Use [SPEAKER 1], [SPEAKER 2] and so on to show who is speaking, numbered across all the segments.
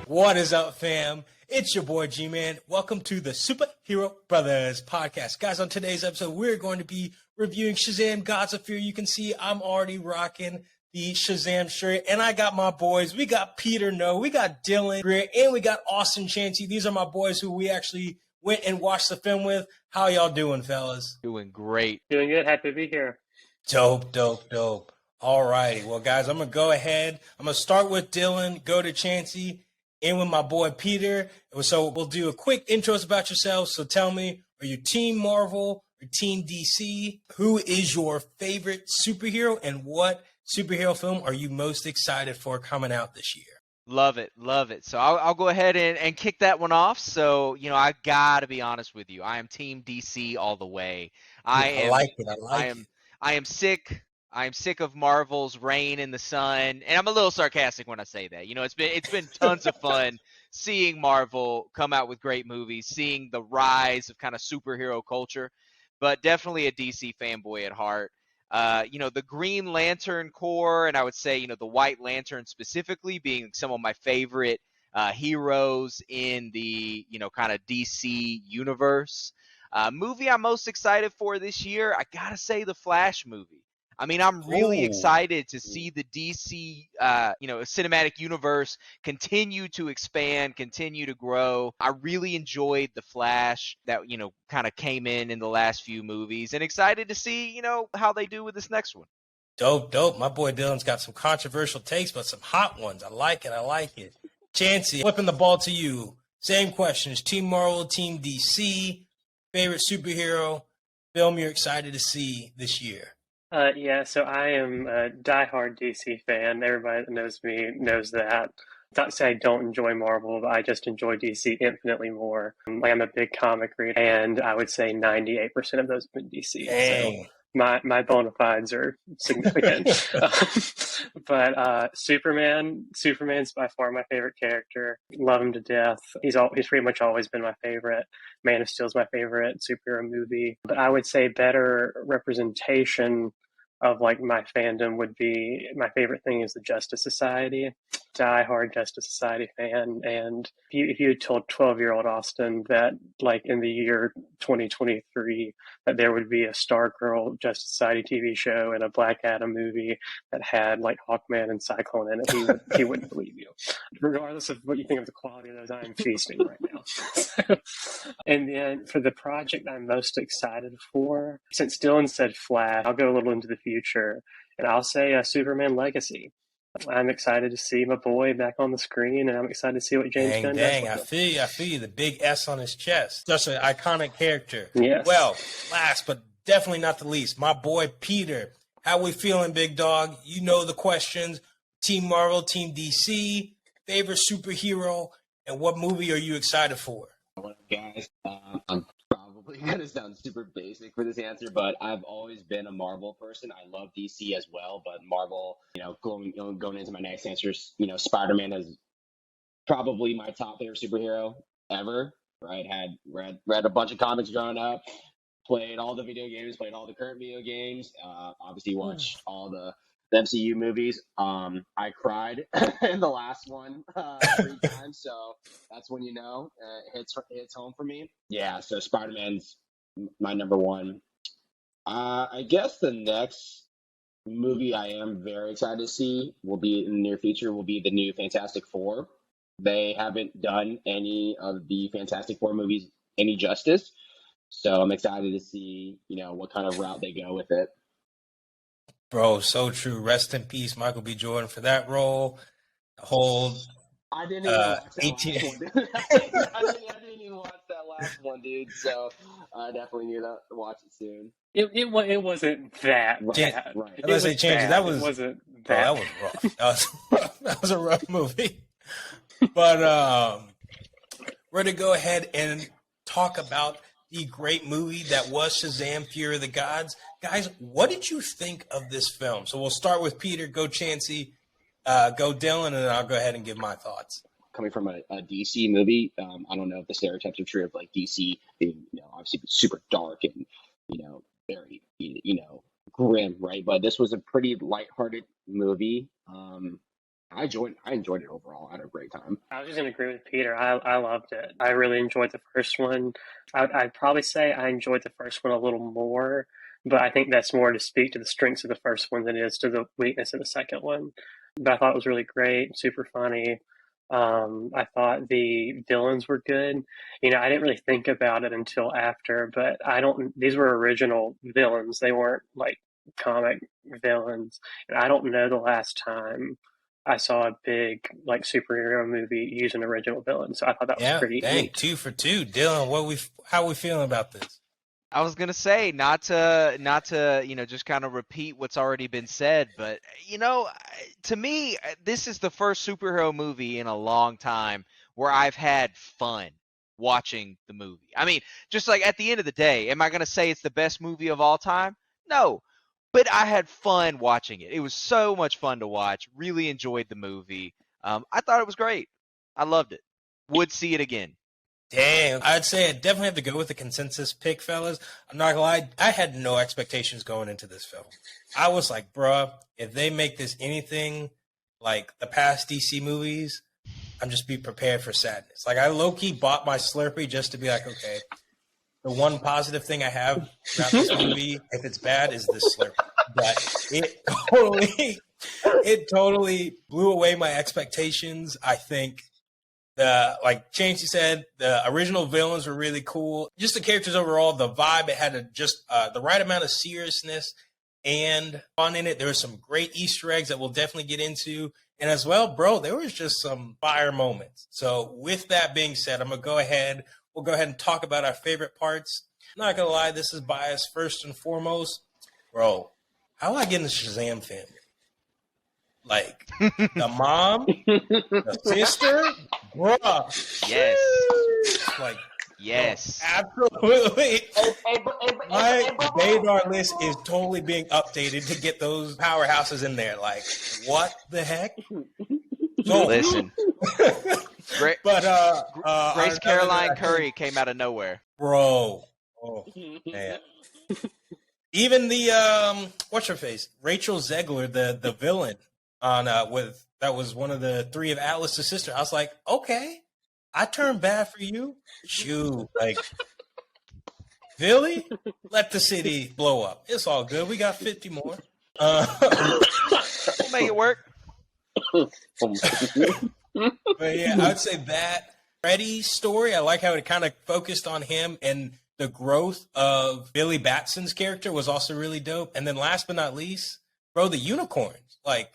[SPEAKER 1] What is up, fam? It's your boy G-Man. Welcome to the Superhero Brothers podcast. Guys, on today's episode, we're going to be reviewing Shazam, Gods of Fear. You can see I'm already rocking the Shazam shirt, and I got my boys. We got Peter No, we got Dylan Greer, and we got Austin Chancy. These are my boys who we actually went and watched the film with. How y'all doing, fellas?
[SPEAKER 2] Doing great.
[SPEAKER 3] Doing good. Happy to be here.
[SPEAKER 1] Dope. All righty. Well, guys, I'm going to go ahead. I'm going to start with Dylan, go to Chancy, and with my boy Peter. So we'll do a quick intros about yourselves. So tell me, are you Team Marvel or Team DC? Who is your favorite superhero, and what superhero film are you most excited for coming out this year?
[SPEAKER 2] Love it. So I'll go ahead and kick that one off. So, I got to be honest with you. I am Team DC all the way. I
[SPEAKER 1] like it.
[SPEAKER 2] I am sick. I am sick of Marvel's reign in the sun, and I'm a little sarcastic when I say that. It's been tons of fun seeing Marvel come out with great movies, seeing the rise of kind of superhero culture, but definitely a DC fanboy at heart. The Green Lantern Corps, and I would say, the White Lantern specifically, being some of my favorite heroes in the, kind of DC universe. Movie I'm most excited for this year, I gotta say the Flash movie. I'm really excited to see the DC, cinematic universe continue to expand, continue to grow. I really enjoyed the Flash that, kind of came in the last few movies, and excited to see, how they do with this next one.
[SPEAKER 1] Dope. My boy Dylan's got some controversial takes, but some hot ones. I like it. Chancy, flipping the ball to you. Same questions. Team Marvel, Team DC, favorite superhero, film you're excited to see this year.
[SPEAKER 3] So I am a diehard DC fan. Everybody that knows me knows that. Not to say I don't enjoy Marvel, but I just enjoy DC infinitely more. I'm a big comic reader, and I would say 98% of those have been DC.
[SPEAKER 1] Dang.
[SPEAKER 3] So my bona fides are significant. But Superman's by far my favorite character. Love him to death. He's pretty much always been my favorite. Man of Steel's my favorite superhero movie. But I would say better representation of my fandom would be, my favorite thing is the Justice Society. Die-hard Justice Society fan. And if you had told 12-year-old Austin that in the year 2023 that there would be a Stargirl Justice Society TV show and a Black Adam movie that had Hawkman and Cyclone in it, he wouldn't believe you. Regardless of what you think of the quality of those, I am feasting right now. And then for the project I'm most excited for, since Dylan said Flash, I'll go a little into the future, and I'll say Superman Legacy. I'm excited to see my boy back on the screen, and I'm excited to see what James Gunn does.
[SPEAKER 1] I feel you. The big S on his chest. Such an iconic character.
[SPEAKER 3] Yes.
[SPEAKER 1] Well, last but definitely not the least, my boy Peter. How we feeling, big dog? You know the questions. Team Marvel, Team DC, favorite superhero, and what movie are you excited for?
[SPEAKER 4] What up, guys? I'm probably going to sound super basic for this answer, but I've always been a Marvel person. I love DC as well, but Marvel, going into my next answer, Spider-Man is probably my top favorite superhero ever, right? Had read a bunch of comics growing up, played all the video games, played all the current video games, obviously watched all the MCU movies. I cried in the last one 3 times, so that's when it hits home for me. Yeah, so Spider-Man's my number one. I guess the next movie I am very excited to see will be in the near future will be the new Fantastic Four. They haven't done any of the Fantastic Four movies any justice, so I'm excited to see what kind of route they go with it.
[SPEAKER 1] Bro, so true. Rest in peace, Michael B. Jordan, for that role. The whole
[SPEAKER 4] I didn't even watch that
[SPEAKER 1] 18
[SPEAKER 4] last one, dude. I didn't even watch that last one, dude. So I definitely need to watch it soon.
[SPEAKER 3] It wasn't that bad.
[SPEAKER 4] Right.
[SPEAKER 1] I was say change. That was
[SPEAKER 3] it wasn't
[SPEAKER 1] bro,
[SPEAKER 3] that.
[SPEAKER 1] that was rough. That was a rough movie. But we're gonna go ahead and talk about the great movie that was Shazam! Fury of the Gods. Guys, what did you think of this film? So we'll start with Peter, go Chancy, go Dylan, and then I'll go ahead and give my thoughts.
[SPEAKER 4] Coming from a DC movie, I don't know if the stereotypes are true of DC being, obviously super dark and, very, grim, right? But this was a pretty lighthearted movie. I enjoyed it overall. I had a great time.
[SPEAKER 3] I was just going to agree with Peter. I loved it. I really enjoyed the first one. I'd probably say I enjoyed the first one a little more, but I think that's more to speak to the strengths of the first one than it is to the weakness of the second one. But I thought it was really great, super funny. I thought the villains were good. You know, I didn't really think about it until after, but these were original villains. They weren't like comic villains. And I don't know the last time I saw a big like superhero movie use an original villain. So I thought that was pretty
[SPEAKER 1] dang,
[SPEAKER 3] neat.
[SPEAKER 1] 2 for 2. Dylan, how we feeling about this?
[SPEAKER 2] I was gonna say not to just kind of repeat what's already been said, but to me this is the first superhero movie in a long time where I've had fun watching the movie. I mean, just like at the end of the day, am I gonna say it's the best movie of all time? No, but I had fun watching it. It was so much fun to watch. Really enjoyed the movie. I thought it was great. I loved it. Would see it again.
[SPEAKER 1] Dang, I'd say I definitely have to go with the consensus pick, fellas. I'm not gonna lie, I had no expectations going into this film. I was like, bruh, if they make this anything like the past DC movies, I'm just be prepared for sadness. Like, I low-key bought my Slurpee just to be like, okay, the one positive thing I have about this movie, if it's bad, is this Slurpee. But it totally blew away my expectations. I think like Chancy said, the original villains were really cool. Just the characters overall, the vibe, it had the right amount of seriousness and fun in it. There were some great Easter eggs that we'll definitely get into. And as well, bro, there was just some fire moments. So with that being said, we'll go ahead and talk about our favorite parts. I'm not going to lie, this is biased first and foremost. Bro, how do I get in the Shazam family? Like, the mom, the sister, bruh.
[SPEAKER 2] Yes.
[SPEAKER 1] Like,
[SPEAKER 2] yes.
[SPEAKER 1] Absolutely. My Baydar list is totally being updated to get those powerhouses in there. Like, what the heck? So,
[SPEAKER 2] listen.
[SPEAKER 1] But
[SPEAKER 2] Grace Caroline Curry came out of nowhere.
[SPEAKER 1] Bro. Oh, man. Even the what's her face? Rachel Zegler, the villain on that was one of the 3 of Atlas's sister. I was like, okay, I turned bad for you. Shoot, like, Philly, let the city blow up. It's all good. We got 50 more.
[SPEAKER 2] We'll make it work.
[SPEAKER 1] But yeah, I would say that Freddy's story, I like how it kind of focused on him, and the growth of Billy Batson's character was also really dope. And then last but not least, bro, the unicorns. Like,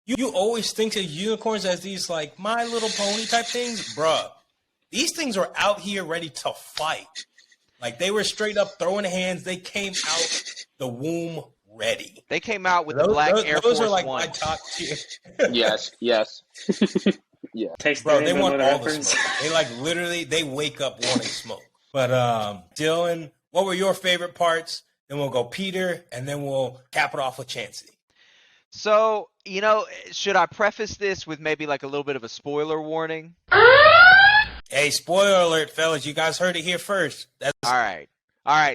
[SPEAKER 1] you always think of unicorns as these like My Little Pony type things, bruh. These things are out here ready to fight. Like, they were straight up throwing hands. They came out the womb ready.
[SPEAKER 2] They came out with the Black Airforce.
[SPEAKER 1] Those are like
[SPEAKER 2] ones.
[SPEAKER 1] my top tier.
[SPEAKER 4] Yes. Yeah.
[SPEAKER 1] Bro, they want all the smoke. They like literally, they wake up wanting smoke. But Dylan, what were your favorite parts? Then we'll go Peter, and then we'll cap it off with Chancy.
[SPEAKER 2] So, should I preface this with maybe like a little bit of a spoiler warning?
[SPEAKER 1] Hey, spoiler alert, fellas. You guys heard it here first.
[SPEAKER 2] All right.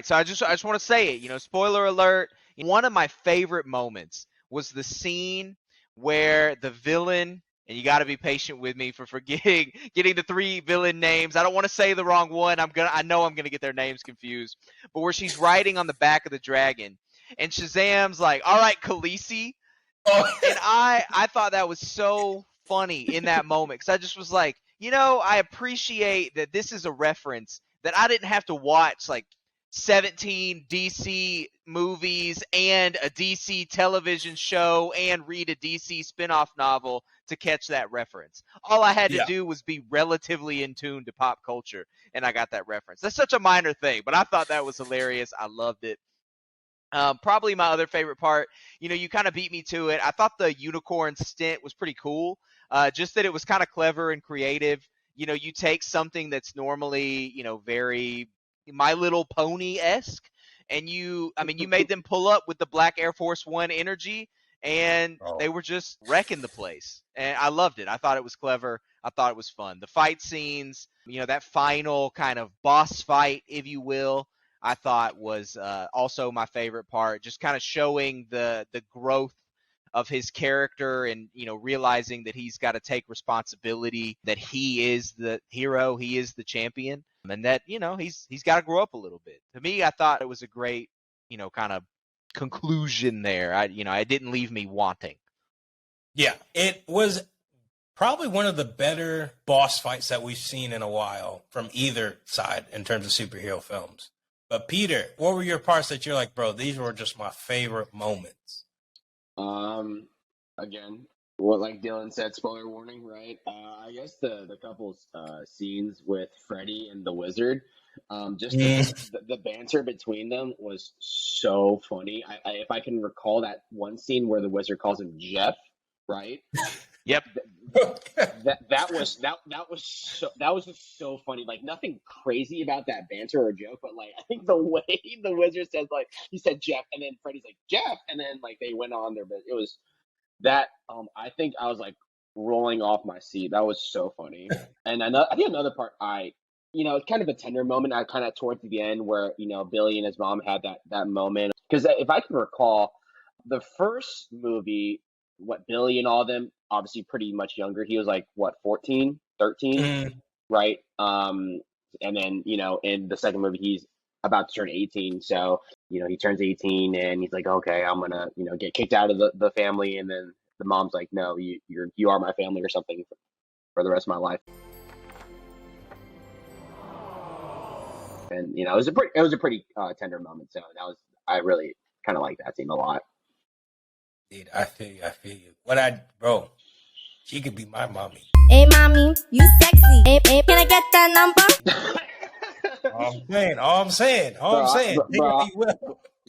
[SPEAKER 2] So I just want to say it, spoiler alert. One of my favorite moments was the scene where the villain, and you got to be patient with me for getting the 3 villain names. I don't want to say the wrong one. I know I'm going to get their names confused. But where she's riding on the back of the dragon, and Shazam's like, "All right, Khaleesi." Oh. And I thought that was so funny in that moment, because I just was like, I appreciate that this is a reference that I didn't have to watch like 17 DC movies and a DC television show and read a DC spinoff novel to catch that reference. All I had to do was be relatively in tune to pop culture, and I got that reference. That's such a minor thing, but I thought that was hilarious. I loved it. Probably my other favorite part, you kind of beat me to it. I thought the unicorn stint was pretty cool. Just that it was kind of clever and creative. You take something that's normally, very My Little Pony-esque, and you made them pull up with the Black Airforce One energy, and they were just wrecking the place. And I loved it. I thought it was clever. I thought it was fun. The fight scenes, that final kind of boss fight, if you will, I thought was also my favorite part, just kind of showing the growth of his character and, you know, realizing that he's got to take responsibility, that he is the hero, he is the champion, and that, you know, he's got to grow up a little bit. To me, I thought it was a great, you know, kind of conclusion there. It didn't leave me wanting.
[SPEAKER 1] Yeah, it was probably one of the better boss fights that we've seen in a while from either side in terms of superhero films. But Peter, what were your parts that you're like, bro, these were just my favorite moments?
[SPEAKER 4] Again, what like Dylan said, spoiler warning, right? I guess the couple scenes with Freddy and the Wizard, just the banter between them was so funny. If I can recall that one scene where the Wizard calls him Jeff, right?
[SPEAKER 2] Yep.
[SPEAKER 4] That was just so funny. Like nothing crazy about that banter or joke, but like I think the way the Wizard says, like he said Jeff, and then Freddy's like Jeff, and then like they went on there, but it was that I think I was like rolling off my seat. That was so funny. And I think another part it's kind of a tender moment. I kind of towards the end where Billy and his mom had that moment, because if I can recall, the first movie, what Billy and all of them, obviously pretty much younger. He was like what 14, 13, right? And then in the second movie he's about to turn 18. So he turns 18 and he's like, okay, I'm gonna get kicked out of the family, and then the mom's like, no, you are my family or something for the rest of my life. And it was a pretty tender moment. So I really kind of like that scene a lot.
[SPEAKER 1] Dude, I feel you. Bro, she could be my mommy.
[SPEAKER 5] Hey, mommy, you sexy. Hey, can I get that number?
[SPEAKER 1] All I'm saying.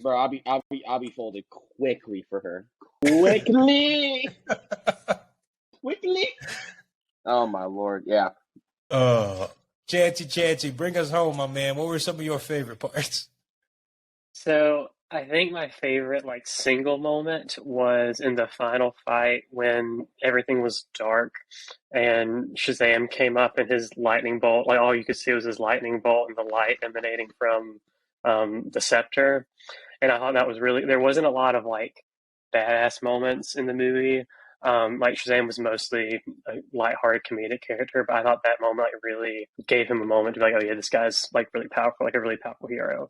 [SPEAKER 4] Bro, I'll be folded quickly for her. Quickly. Oh my Lord, yeah.
[SPEAKER 1] Chancy, bring us home, my man. What were some of your favorite parts?
[SPEAKER 3] So I think my favorite single moment was in the final fight when everything was dark and Shazam came up and his lightning bolt, all you could see was his lightning bolt and the light emanating from the scepter. And I thought that was there wasn't a lot of badass moments in the movie. Shazam was mostly a lighthearted comedic character, but I thought that moment really gave him a moment to be like, oh yeah, this guy's really powerful, a really powerful hero.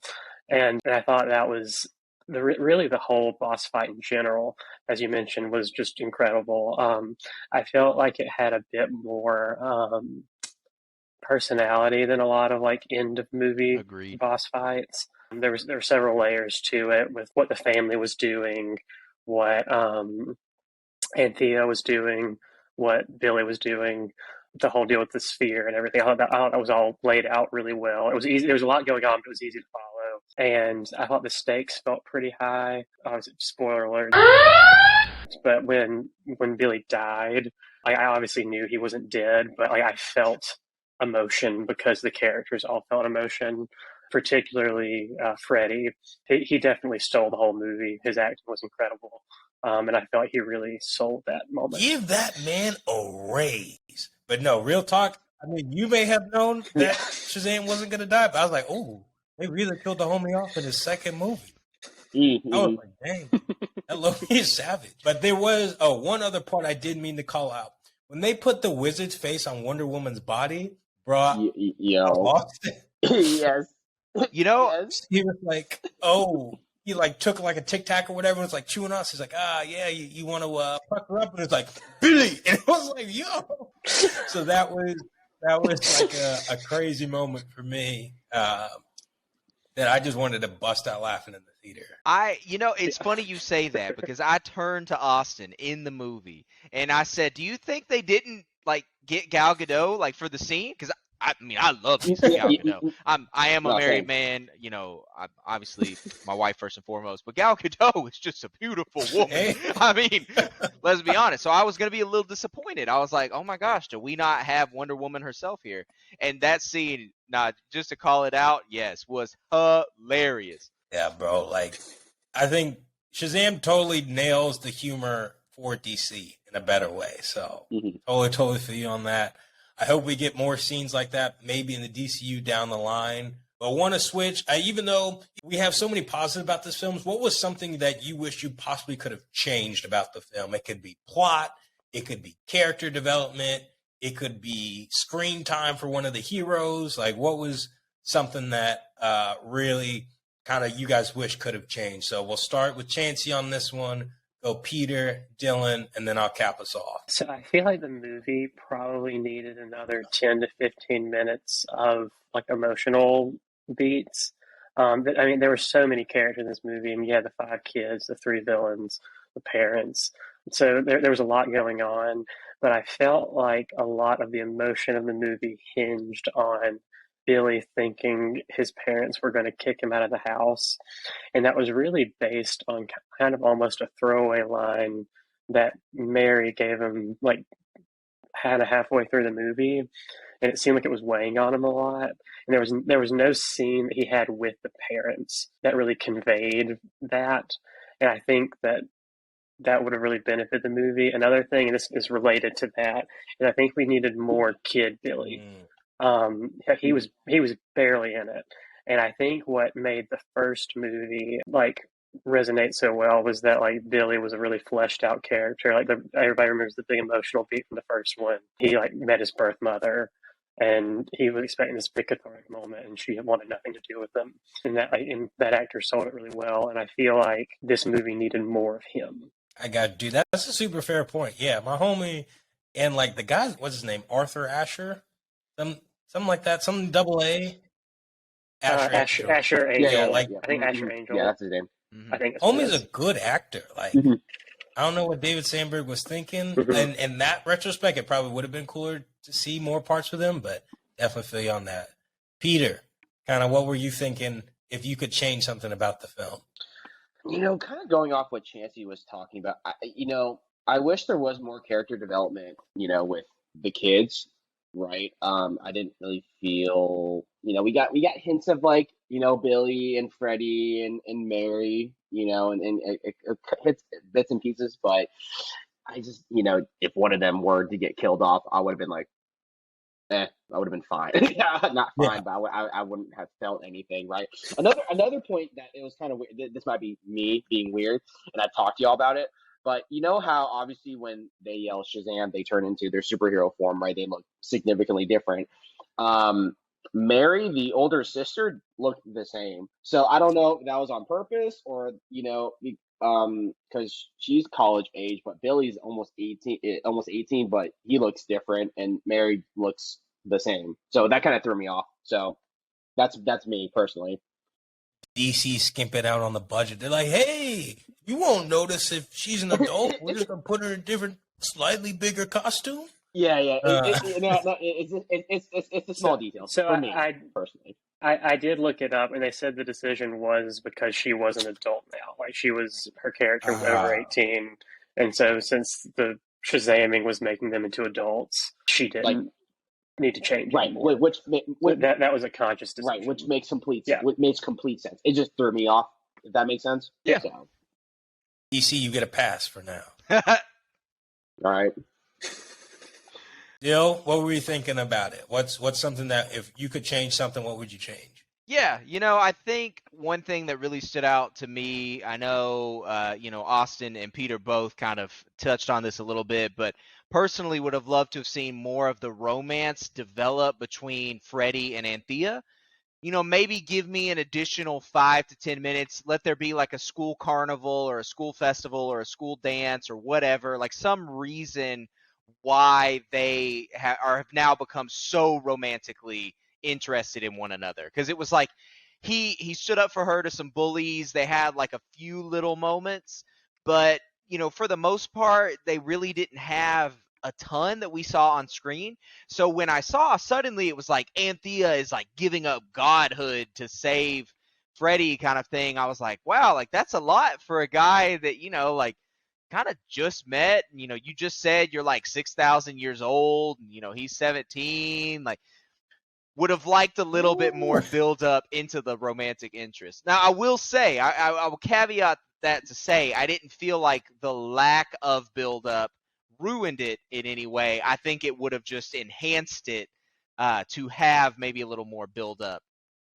[SPEAKER 3] And I thought that was really the whole boss fight in general, as you mentioned, was just incredible. I felt like it had a bit more personality than a lot of end of movie
[SPEAKER 2] Agreed.
[SPEAKER 3] boss fights. There were several layers to it with what the family was doing, what Anthea was doing, what Billy was doing, the whole deal with the sphere and everything. I thought that was all laid out really well. It was easy. There was a lot going on, but it was easy to follow. And I thought the stakes felt pretty high. Spoiler alert. But when Billy died, I obviously knew he wasn't dead, but I felt emotion because the characters all felt emotion. Particularly Freddy. He definitely stole the whole movie. His acting was incredible. And I felt like he really sold that moment.
[SPEAKER 1] Give that man a raise. But no, real talk. I mean, you may have known that Shazam wasn't going to die, but I was like, oh, they really killed the homie off in his second movie.
[SPEAKER 4] Mm-hmm.
[SPEAKER 1] I was like, dang, that Loki is savage. But there was one other part I did mean to call out. When they put the Wizard's face on Wonder Woman's body, bro, I lost it.
[SPEAKER 4] Yes.
[SPEAKER 1] He was like, oh. He took a Tic Tac or whatever. It was chewing us. He's like, yeah, you want to fuck her up? And it's like, Billy. And it was like, yo. So that was a crazy moment for me that I just wanted to bust out laughing in the theater.
[SPEAKER 2] It's funny you say that because I turned to Austin in the movie and I said, do you think they didn't get Gal Gadot for the scene? Because I love Gal Gadot. I am a married man. Obviously my wife first and foremost. But Gal Gadot is just a beautiful woman.
[SPEAKER 1] Hey.
[SPEAKER 2] I mean, let's be honest. So I was gonna be a little disappointed. I was like, oh my gosh, do we not have Wonder Woman herself here? And that scene, just to call it out, yes, was hilarious.
[SPEAKER 1] Yeah, bro. I think Shazam totally nails the humor for DC in a better way. So totally feel you on that. I hope we get more scenes like that, maybe in the DCU down the line, but want to switch. Even though we have so many positives about this film, what was something that you wish you possibly could have changed about the film? It could be plot, it could be character development, it could be screen time for one of the heroes. Like, what was something that really kind of you guys wish could have changed? So we'll start with Chancy on this one. Go Peter, Dylan, and then I'll cap us off.
[SPEAKER 3] So I feel like the movie probably needed another 10 to 15 minutes of like emotional beats. I mean, there were so many characters in this movie, and you had the 5 kids, the 3 villains, the parents. So there was a lot going on, but I felt like a lot of the emotion of the movie hinged on Billy thinking his parents were going to kick him out of the house. And that was really based on kind of almost a throwaway line that Mary gave him, like, kind of halfway through the movie. And it seemed like it was weighing on him a lot. And there was no scene that he had with the parents that really conveyed that. And I think that would have really benefited the movie. Another thing, and this is related to that, and I think we needed more Kid Billy. He was barely in it, and I think what made the first movie like resonate so well was that like Billy was a really fleshed out character. Like everybody remembers the big emotional beat from the first one. He like met his birth mother, and he was expecting this big cathartic moment, and she wanted nothing to do with him. And that actor sold it really well. And I feel like this movie needed more of him.
[SPEAKER 1] I got to do that. That's a super fair point. Yeah, my homie and like the guy, what's his name? Arthur Asher, something like that. Some double A.
[SPEAKER 3] Asher Angel.
[SPEAKER 1] Yeah, like
[SPEAKER 3] I think Asher Angel.
[SPEAKER 4] Yeah, that's his name.
[SPEAKER 3] I think
[SPEAKER 1] homie's a good actor. Like I don't know what David Sandberg was thinking, and in that retrospect, it probably would have been cooler to see more parts with him. But definitely feel you on that. Peter, kind of what were you thinking if you could change something about the film?
[SPEAKER 4] Kind of going off what Chancy was talking about, I wish there was more character development, with the kids, right? I didn't really feel, we got hints of like, Billy and Freddie and Mary, and it hits bits and pieces, but I just, if one of them were to get killed off, I would have been like, I would have been fine. Not fine, but I wouldn't have felt anything, right? Another point that it was kind of weird. This might be me being weird, and I've talked to y'all about it. But you know how obviously when they yell Shazam, they turn into their superhero form, right? They look significantly different. Mary, the older sister, looked the same. So I don't know if that was on purpose or because she's college age, but Billy's almost 18, but he looks different, and Mary looks the same. So that kind of threw me off. So that's me personally.
[SPEAKER 1] DC skimp it out on the budget. They're like, hey, you won't notice if she's an adult. We're just gonna put her in a different, slightly bigger costume.
[SPEAKER 4] Yeah. It's a small detail.
[SPEAKER 3] So
[SPEAKER 4] for me personally.
[SPEAKER 3] I did look it up, and they said the decision was because she was an adult now. Like her character was over 18, and so since the Shazamming was making them into adults, she didn't need to change.
[SPEAKER 4] Right,
[SPEAKER 3] anymore. That was a conscious decision.
[SPEAKER 4] Right, which makes complete sense. It just threw me off. If that makes sense.
[SPEAKER 2] Yeah.
[SPEAKER 4] So.
[SPEAKER 1] DC, you get a pass for now.
[SPEAKER 4] All right.
[SPEAKER 1] Dill, what were you thinking about it? What's something that if you could change something, what would you change?
[SPEAKER 2] Yeah, I think one thing that really stood out to me, I know, Austin and Peter both kind of touched on this a little bit, but personally would have loved to have seen more of the romance develop between Freddie and Anthea. Maybe give me an additional 5 to 10 minutes. Let there be like a school carnival or a school festival or a school dance or whatever, like some reason why they have now become so romantically interested in one another. Because it was like he stood up for her to some bullies. They had like a few little moments, but for the most part, they really didn't have a ton that we saw on screen. So when I saw, suddenly it was like Anthea is like giving up godhood to save Freddie kind of thing. I was like, wow, like that's a lot for a guy that, like kind of just met. You just said you're like 6,000 years old. And, he's 17. Like, would have liked a little bit more build up into the romantic interest. Now, I will say, I will caveat that to say, I didn't feel like the lack of build up ruined it in any way. I think it would have just enhanced it to have maybe a little more build up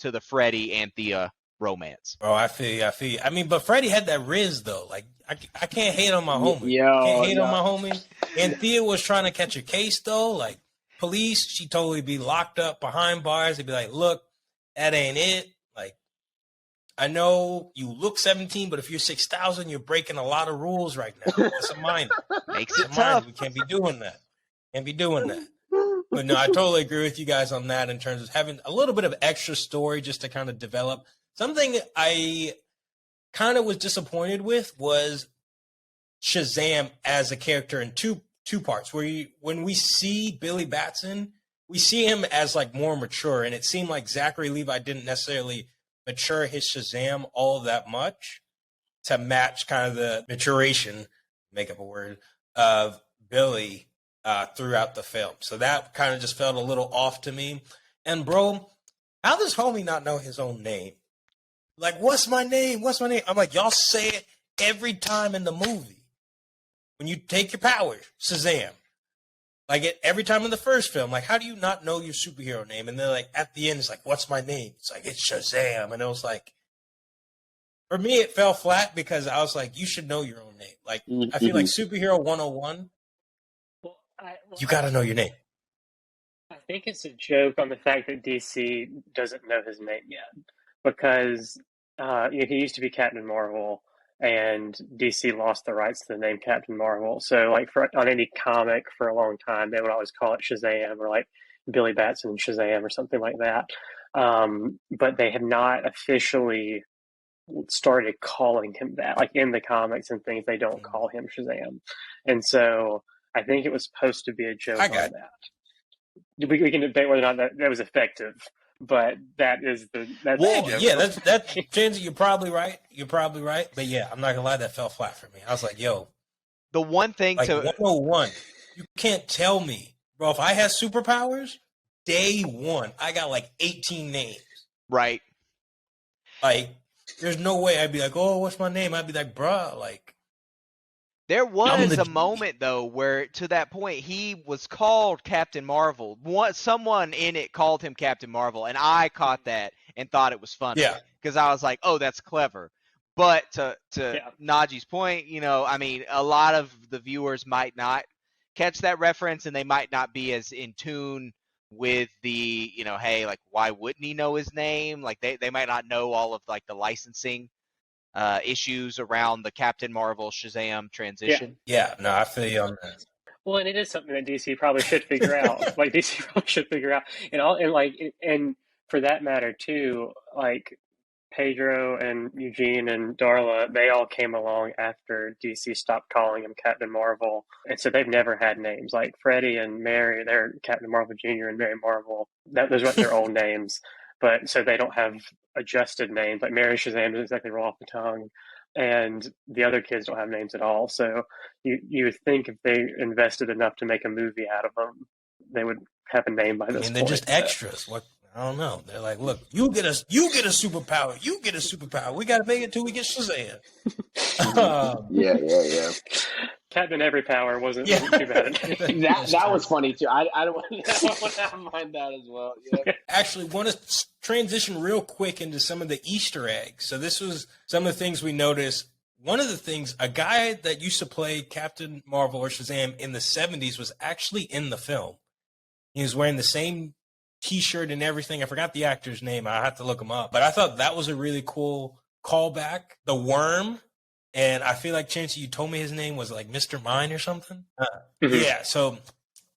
[SPEAKER 2] to the Freddy and Thea romance.
[SPEAKER 1] Bro, I feel you. I mean, but Freddie had that Riz though. Like, I can't hate on my homie.
[SPEAKER 4] Yo,
[SPEAKER 1] Can't hate on
[SPEAKER 4] no.
[SPEAKER 1] my homie. And Thea was trying to catch a case though. Like, police, she totally be locked up behind bars. They'd be like, look, that ain't it. Like, I know you look 17, but if you're 6,000, you're breaking a lot of rules right now. It's a minor.
[SPEAKER 2] Makes
[SPEAKER 1] It's
[SPEAKER 2] it
[SPEAKER 1] a minor.
[SPEAKER 2] tough.
[SPEAKER 1] We can't be doing that. But no, I totally agree with you guys on that in terms of having a little bit of extra story just to kind of develop. Something I kind of was disappointed with was Shazam as a character in two parts. When we see Billy Batson, we see him as like more mature, and it seemed like Zachary Levi didn't necessarily mature his Shazam all that much to match kind of the maturation, make up a word, of Billy throughout the film. So that kind of just felt a little off to me. And bro, how does homie not know his own name? Like, what's my name? What's my name? I'm like, y'all say it every time in the movie. When you take your powers, Shazam. Like, every time in the first film, like, how do you not know your superhero name? And then, like, at the end, it's like, what's my name? It's like, it's Shazam. And it was like, for me, it fell flat because I was like, you should know your own name. Like, I feel like Superhero 101, you got to know your name.
[SPEAKER 3] I think it's a joke on the fact that DC doesn't know his name yet, because he used to be Captain Marvel, and DC lost the rights to the name Captain Marvel. So, like, on any comic for a long time, they would always call it Shazam, or like Billy Batson and Shazam or something like that. But they have not officially started calling him that. Like, in the comics and things, they don't call him Shazam. And so I think it was supposed to be a joke on that. We can debate whether or not that was effective, but that is
[SPEAKER 1] that's Chancy, you're probably right. But yeah, I'm not gonna lie, that fell flat for me. I was like, yo,
[SPEAKER 2] The one thing
[SPEAKER 1] like
[SPEAKER 2] to
[SPEAKER 1] 101, you can't tell me, bro, if I had superpowers, day one, I got like 18 names.
[SPEAKER 2] right.
[SPEAKER 1] Like, there's no way I'd be like, oh, what's my name? I'd be like, bruh, like,
[SPEAKER 2] There was
[SPEAKER 1] the-
[SPEAKER 2] a moment though where, to that point, he was called Captain Marvel. Someone in it called him Captain Marvel, and I caught that and thought it was funny.
[SPEAKER 1] Yeah.
[SPEAKER 2] Because I was like, "Oh, that's clever." But to Najee's point, I mean, a lot of the viewers might not catch that reference, and they might not be as in tune with the, hey, like, why wouldn't he know his name? Like, they might not know all of like the licensing issues around the Captain Marvel Shazam transition.
[SPEAKER 1] Yeah, no, I feel you on that.
[SPEAKER 3] Well, and it is something that DC probably should figure out. Like, DC probably should figure out, and for that matter too, like Pedro and Eugene and Darla, they all came along after DC stopped calling him Captain Marvel, and so they've never had names. Like Freddie and Mary, they're Captain Marvel Jr. and Mary Marvel. Those are their old names, but so they don't have adjusted names. Like Mary Shazam doesn't exactly roll off the tongue, and the other kids don't have names at all. So you would think if they invested enough to make a movie out of them, they would have a name by this point.
[SPEAKER 1] And they're just extras. What? I don't know. They're like, look, you get a superpower. You get a superpower. We got to make it till we get Shazam.
[SPEAKER 4] Yeah.
[SPEAKER 3] Captain Every Power wasn't too bad.
[SPEAKER 4] That was funny too. I don't want to mind that as well. Yeah.
[SPEAKER 1] Actually, want to transition real quick into some of the Easter eggs. So this was some of the things we noticed. One of the things, a guy that used to play Captain Marvel or Shazam in the 70s was actually in the film. He was wearing the same T-shirt and everything. I forgot the actor's name. I have to look him up. But I thought that was a really cool callback. The Worm. And I feel like, Chancy, you told me his name was like Mr. Mine or something. Yeah, so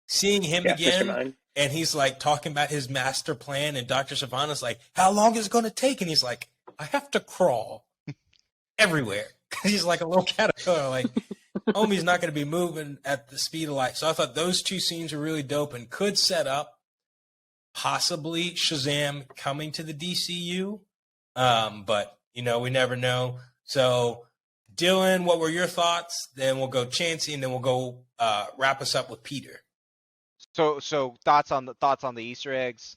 [SPEAKER 1] seeing him again, and he's like talking about his master plan, and Dr. Savannah's like, how long is it going to take? And he's like, I have to crawl everywhere. He's like a little caterpillar. Like, homie's not going to be moving at the speed of light. So I thought those two scenes were really dope and could set up possibly Shazam coming to the DCU. But, we never know. So, Dylan, what were your thoughts? Then we'll go Chancy, and then we'll go wrap us up with Peter.
[SPEAKER 2] So thoughts on the Easter eggs?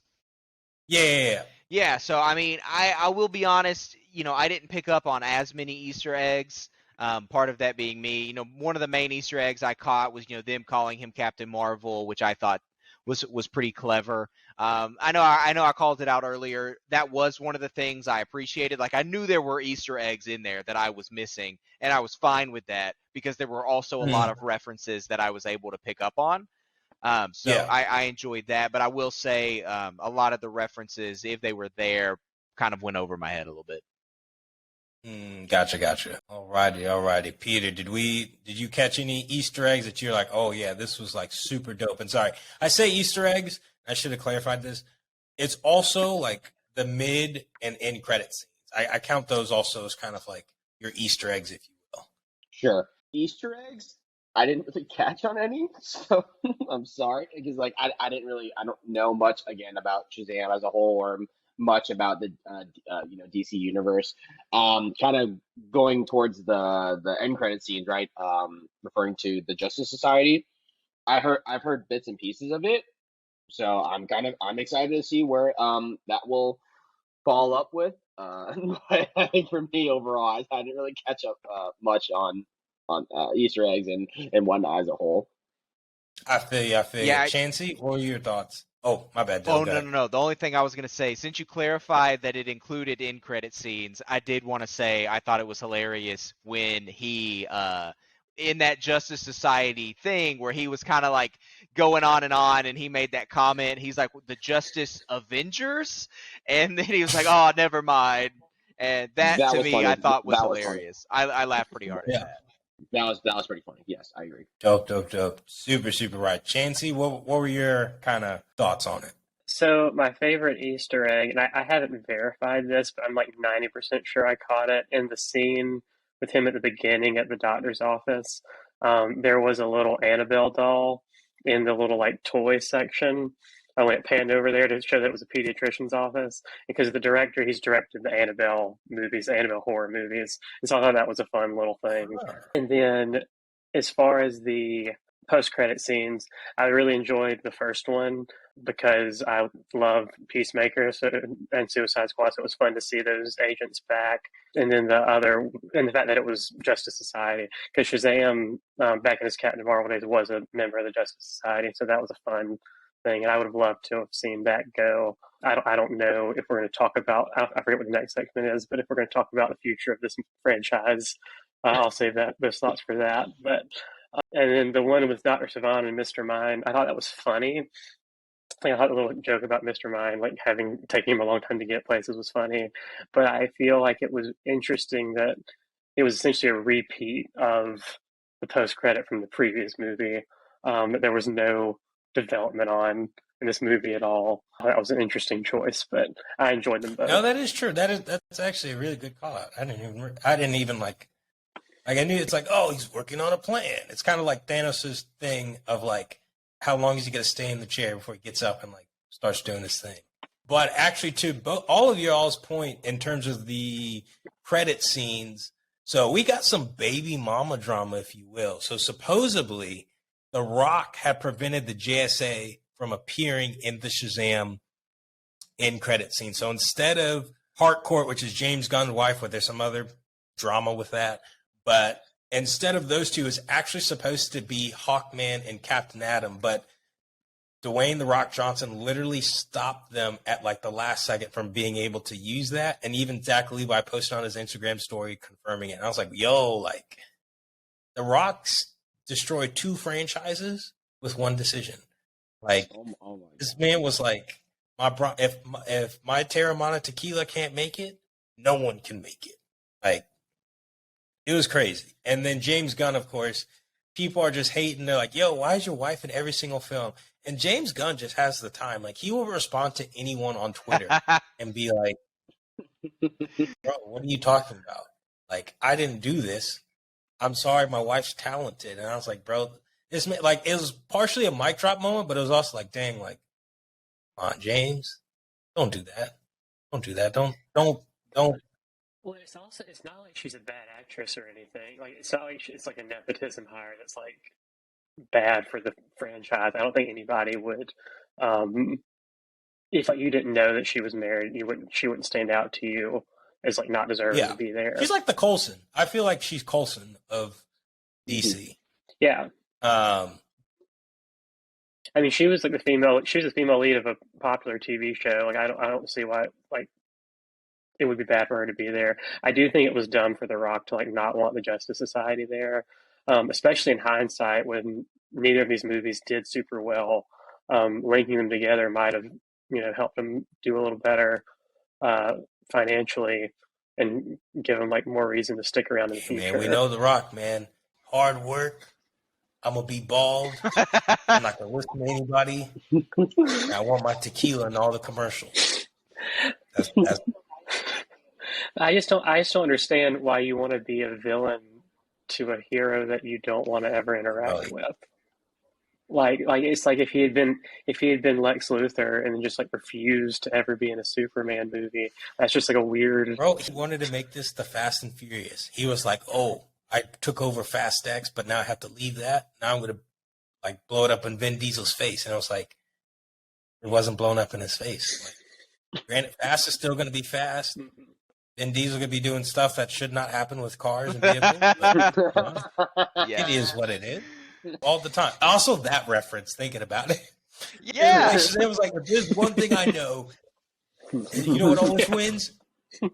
[SPEAKER 1] Yeah.
[SPEAKER 2] Yeah, so I mean, I will be honest, I didn't pick up on as many Easter eggs. Part of that being me. One of the main Easter eggs I caught was, them calling him Captain Marvel, which I thought was pretty clever. I know I called it out earlier. That was one of the things I appreciated. Like, I knew there were Easter eggs in there that I was missing, and I was fine with that because there were also a lot of references that I was able to pick up on. So I enjoyed that, but I will say a lot of the references, if they were there, kind of went over my head a little bit.
[SPEAKER 1] Gotcha. Alrighty. Peter, did you catch any Easter eggs that you're like, oh yeah, this was like super dope? And sorry, I say Easter eggs, I should have clarified this. It's also like the mid and end credit scenes. I count those also as kind of like your Easter eggs, if you will.
[SPEAKER 4] Sure. Easter eggs? I didn't really catch on any, so I'm sorry, because like I don't know much again about Shazam as a whole, or much about the DC universe. Kind of going towards the end credit scenes, right? Referring to the Justice Society. I've heard bits and pieces of it, so I'm excited to see where that will follow up with. But I think for me overall, I didn't really catch up much on Easter eggs and whatnot as a whole.
[SPEAKER 1] I feel you. Chancy, what are your thoughts? Oh, my bad.
[SPEAKER 2] Dylan, no. The only thing I was going to say, since you clarified that it included end credit scenes, I did want to say I thought it was hilarious when he, in that Justice Society thing where he was kind of like going on and he made that comment. He's like, the Justice Avengers? And then he was like, oh, never mind. And that to me, funny. I thought was hilarious. I laughed pretty hard at that.
[SPEAKER 4] That was pretty funny. Yes, I agree.
[SPEAKER 1] Dope. Super right. Chancy, what were your kind of thoughts on it?
[SPEAKER 3] So my favorite Easter egg, and I haven't verified this, but I'm like 90% sure I caught it in the scene with him at the beginning at the doctor's office. There was a little Annabelle doll in the little like toy section. I went panned over there to show that it was a pediatrician's office, because the director, he's directed the Annabelle movies, the Annabelle horror movies. And so I thought that was a fun little thing. And then as far as the post-credit scenes, I really enjoyed the first one because I love Peacemaker and Suicide Squad, so it was fun to see those agents back. And then the fact that it was Justice Society, because Shazam, back in his Captain Marvel days, was a member of the Justice Society, so that was a fun thing, and I would have loved to have seen that go. I don't know if we're going to talk about, I forget what the next segment is, but if we're going to talk about the future of this franchise, I'll save those thoughts for that. But and then the one with Dr. Savan and Mr. Mind, I thought that was funny. I thought the little joke about Mr. Mind, like taking him a long time to get places, was funny. But I feel like it was interesting that it was essentially a repeat of the post-credit from the previous movie, that there was no development on in this movie at all. That was an interesting choice, but I enjoyed them both.
[SPEAKER 1] No, that is true. That's actually a really good call out. I didn't even like I knew it's like, oh, he's working on a plan. It's kind of like Thanos' thing of like, how long is he going to stay in the chair before he gets up and like starts doing this thing? But actually, to all of y'all's point in terms of the credit scenes, so we got some baby mama drama, if you will. So supposedly, The Rock had prevented the JSA from appearing in the Shazam end credit scene. So instead of Harcourt, which is James Gunn's wife, where there's some other drama with that, but instead of those two, it's actually supposed to be Hawkman and Captain Atom. But Dwayne The Rock Johnson literally stopped them at like the last second from being able to use that. And even Zach Levi posted on his Instagram story confirming it. And I was like, yo, like The Rock's destroyed 2 franchises with one decision. Like this man was like, if my Terramana Tequila can't make it, no one can make it. Like, it was crazy. And then James Gunn, of course, people are just hating. They're like, yo, why is your wife in every single film? And James Gunn just has the time. Like, he will respond to anyone on Twitter and be like, bro, what are you talking about? Like, I didn't do this. I'm sorry, my wife's talented. And I was like, bro, this like, it was partially a mic drop moment, but it was also like, dang, like, come on, James, don't do that. Don't do that. Don't.
[SPEAKER 3] Well, it's not like she's a bad actress or anything. Like, it's not like it's like a nepotism hire that's like bad for the franchise. I don't think anybody would, if like you didn't know that she was married, she wouldn't stand out to you as like not deserving to be there.
[SPEAKER 1] She's like the Coulson. I feel like she's Coulson of DC.
[SPEAKER 3] Yeah. I mean, she was like the female. She was the female lead of a popular TV show. Like, I don't see why like it would be bad for her to be there. I do think it was dumb for The Rock to like not want the Justice Society there, especially in hindsight when neither of these movies did super well. Linking them together might have helped them do a little better financially and give them like more reason to stick around in the future.
[SPEAKER 1] Man, we know The Rock, man. Hard work. I'm gonna be bald. I'm not gonna listen to anybody. I want my tequila in all the commercials. That's
[SPEAKER 3] I just don't understand why you want to be a villain to a hero that you don't want to ever interact with. Like it's like if he had been Lex Luthor and just like refused to ever be in a Superman movie, that's just like a weird.
[SPEAKER 1] Bro, he wanted to make this the Fast and Furious. He was like, "Oh, I took over Fast X, but now I have to leave that. Now I'm gonna like blow it up in Vin Diesel's face." And I was like, it wasn't blown up in his face. Like, granted, Fast is still gonna be fast. Vin Diesel gonna be doing stuff that should not happen with cars and vehicles. But,
[SPEAKER 2] Yeah.
[SPEAKER 1] It is what it is. All the time. Also, that reference, thinking about it.
[SPEAKER 2] Yeah.
[SPEAKER 1] It was like, if there's one thing I know, you know what always wins?
[SPEAKER 2] No.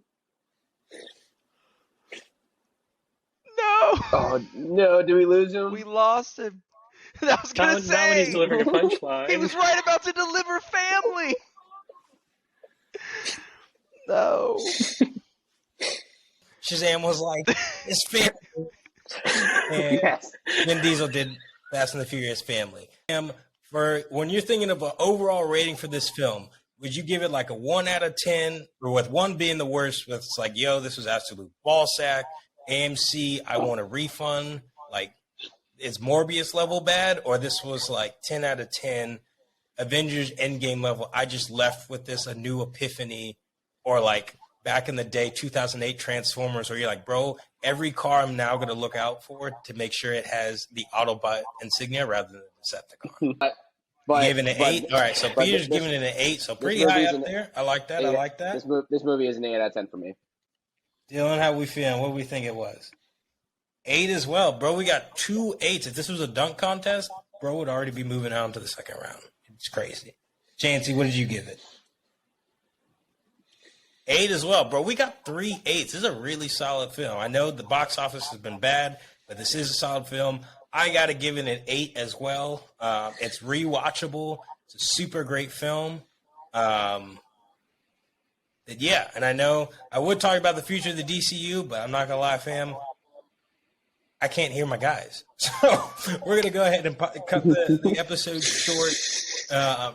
[SPEAKER 4] Oh no! Do we lose him?
[SPEAKER 2] We lost him. I was gonna
[SPEAKER 3] Not when he's
[SPEAKER 2] say
[SPEAKER 3] delivering a punchline.
[SPEAKER 2] he was right about to deliver family. No.
[SPEAKER 1] Shazam was like, it's family. And
[SPEAKER 4] Yes.
[SPEAKER 1] Vin Diesel did Fast and the Furious family. For when you're thinking of an overall rating for this film, would you give it like a 1 out of 10, or with 1 being the worst, with it's like, yo, this was absolute ball sack, AMC, I want a refund, like, is Morbius level bad, or this was like 10 out of 10, Avengers Endgame level, I just left with this a new epiphany, or like back in the day, 2008 Transformers, where you're like, bro, every car I'm now going to look out for to make sure it has the Autobot insignia rather than the Decepticon.
[SPEAKER 4] But
[SPEAKER 1] Giving it 8? All right, so Peter's giving it an 8, so pretty high up there. I like that. I like that.
[SPEAKER 4] This movie is an 8 out of 10 for me.
[SPEAKER 1] Dylan, how we feeling? What do we think it was? 8 as well. Bro, we got 2 8s. If this was a dunk contest, bro would already be moving on to the second round. It's crazy. Chancy, what did you give it? 8 as well, bro. We got 3 8s. This is a really solid film. I know the box office has been bad, but this is a solid film. I got to give it an 8 as well. It's rewatchable. It's a super great film. Yeah, and I know I would talk about the future of the DCU, but I'm not going to lie, fam. I can't hear my guys. So we're going to go ahead and cut the episode short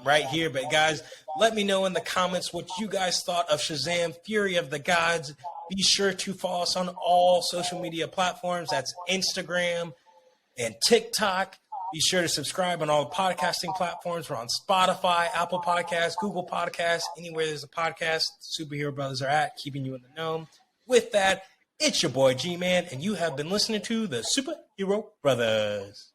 [SPEAKER 1] right here. But, guys, let me know in the comments what you guys thought of Shazam! Fury of the Gods. Be sure to follow us on all social media platforms. That's Instagram and TikTok. Be sure to subscribe on all podcasting platforms. We're on Spotify, Apple Podcasts, Google Podcasts, anywhere there's a podcast. Superhero Brothers are at, keeping you in the know. With that, it's your boy G-Man, and you have been listening to the Superhero Brothers.